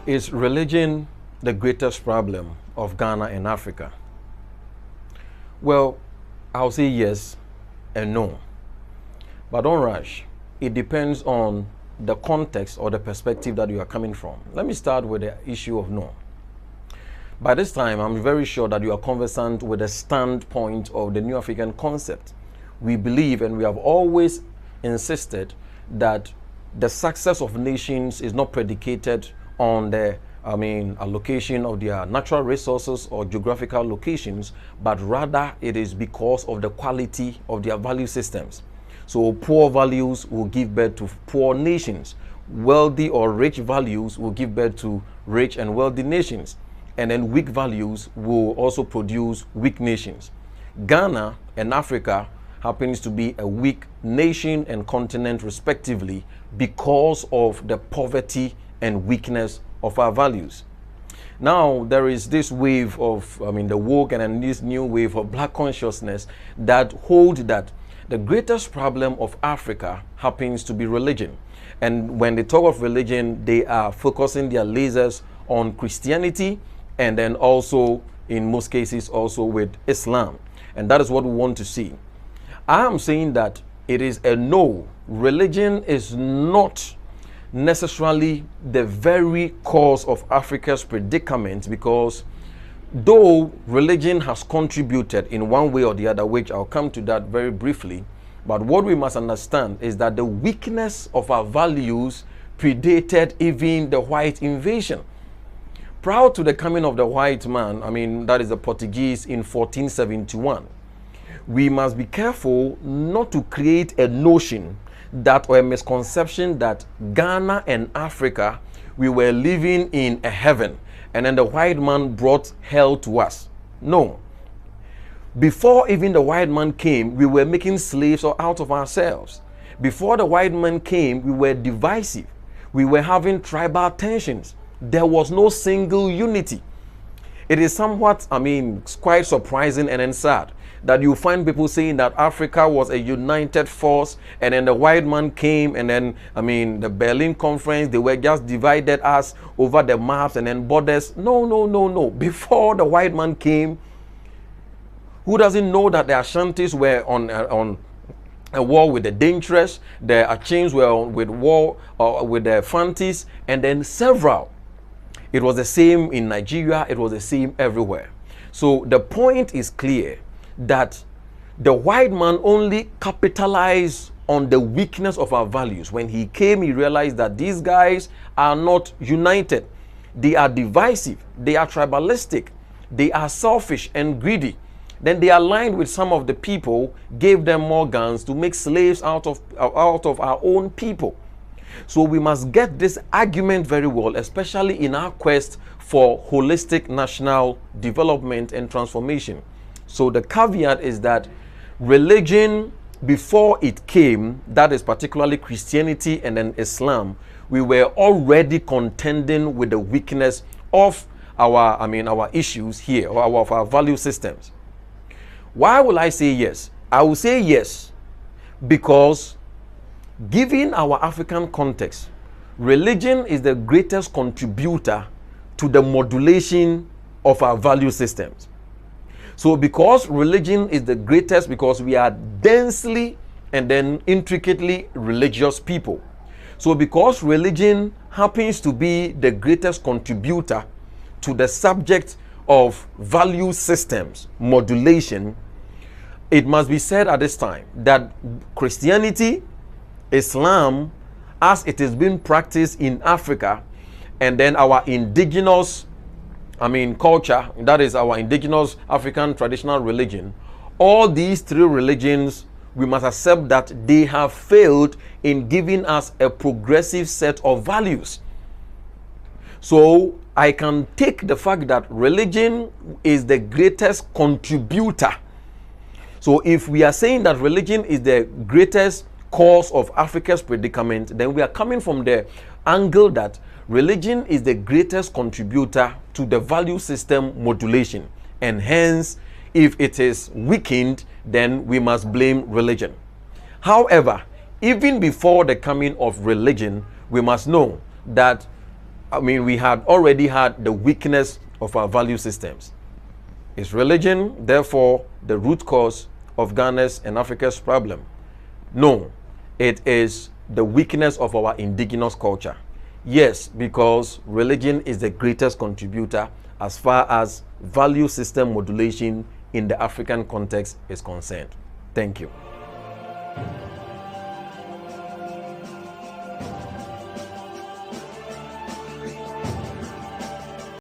Is religion the greatest problem of Ghana and Africa? Well, I'll say yes and no. But don't rush. It depends on the context or the perspective that you are coming from. Let me start with the issue of no. By this time, I'm very sure that you are conversant with the standpoint of the New African concept. We believe and we have always insisted that the success of nations is not predicated on the allocation of their natural resources or geographical locations, but rather it is because of the quality of their value systems. So poor values will give birth to poor nations. Wealthy or rich values will give birth to rich and wealthy nations. And then weak values will also produce weak nations. Ghana and Africa happens to be a weak nation and continent respectively because of the poverty and weakness of our values. Now there is this wave of the woke and then this new wave of black consciousness that hold that the greatest problem of Africa happens to be religion. And when they talk of religion, they are focusing their lasers on Christianity and then also in most cases also with Islam. And that is what we want to see. I am saying that it is a no. Religion is not necessarily the very cause of Africa's predicament, because though religion has contributed in one way or the other, which I'll come to that very briefly, but what we must understand is that the weakness of our values predated even the white invasion. Prior to the coming of the white man, that is the Portuguese in 1471, we must be careful not to create a notion that or a misconception that Ghana and Africa, we were living in a heaven and then the white man brought hell to us. No. Before even the white man came, we were making slaves out of ourselves. Before the white man came, we were divisive. We were having tribal tensions. There was no single unity. It is somewhat, quite surprising and then sad that you find people saying that Africa was a united force and then the white man came and then, the Berlin Conference, they were just divided us over the maps and then borders. No. Before the white man came, who doesn't know that the Ashantis were on a war with the Dangerous, the Achins were with war with the Fantis, and then several. It was the same in Nigeria, it was the same everywhere. So the point is clear that the white man only capitalized on the weakness of our values. When he came, he realized that these guys are not united. They are divisive, they are tribalistic, they are selfish and greedy. Then they aligned with some of the people, gave them more guns to make slaves out of our own people. So we must get this argument very well, especially in our quest for holistic national development and transformation. So the caveat is that religion, before it came, that is particularly Christianity and then Islam, we were already contending with the weakness of our issues here, or of our value systems. Why will I say yes? I will say yes because given our African context, religion is the greatest contributor to the modulation of our value systems. So because religion is the greatest, because we are densely and then intricately religious people. So because religion happens to be the greatest contributor to the subject of value systems modulation, it must be said at this time that Christianity, Islam, as it has been practiced in Africa, and then our indigenous culture, that is our indigenous African traditional religion, all these three religions, we must accept that they have failed in giving us a progressive set of values. So I can take the fact that religion is the greatest contributor. So if we are saying that religion is the greatest cause of Africa's predicament, then we are coming from the angle that religion is the greatest contributor to the value system modulation, and hence if it is weakened, then we must blame religion. However, even before the coming of religion, we must know that I mean, we had already had the weakness of our value systems. Is religion, therefore, the root cause of Ghana's and Africa's problem? No, it is the weakness of our indigenous culture. Yes, because religion is the greatest contributor as far as value system modulation in the African context is concerned. Thank you.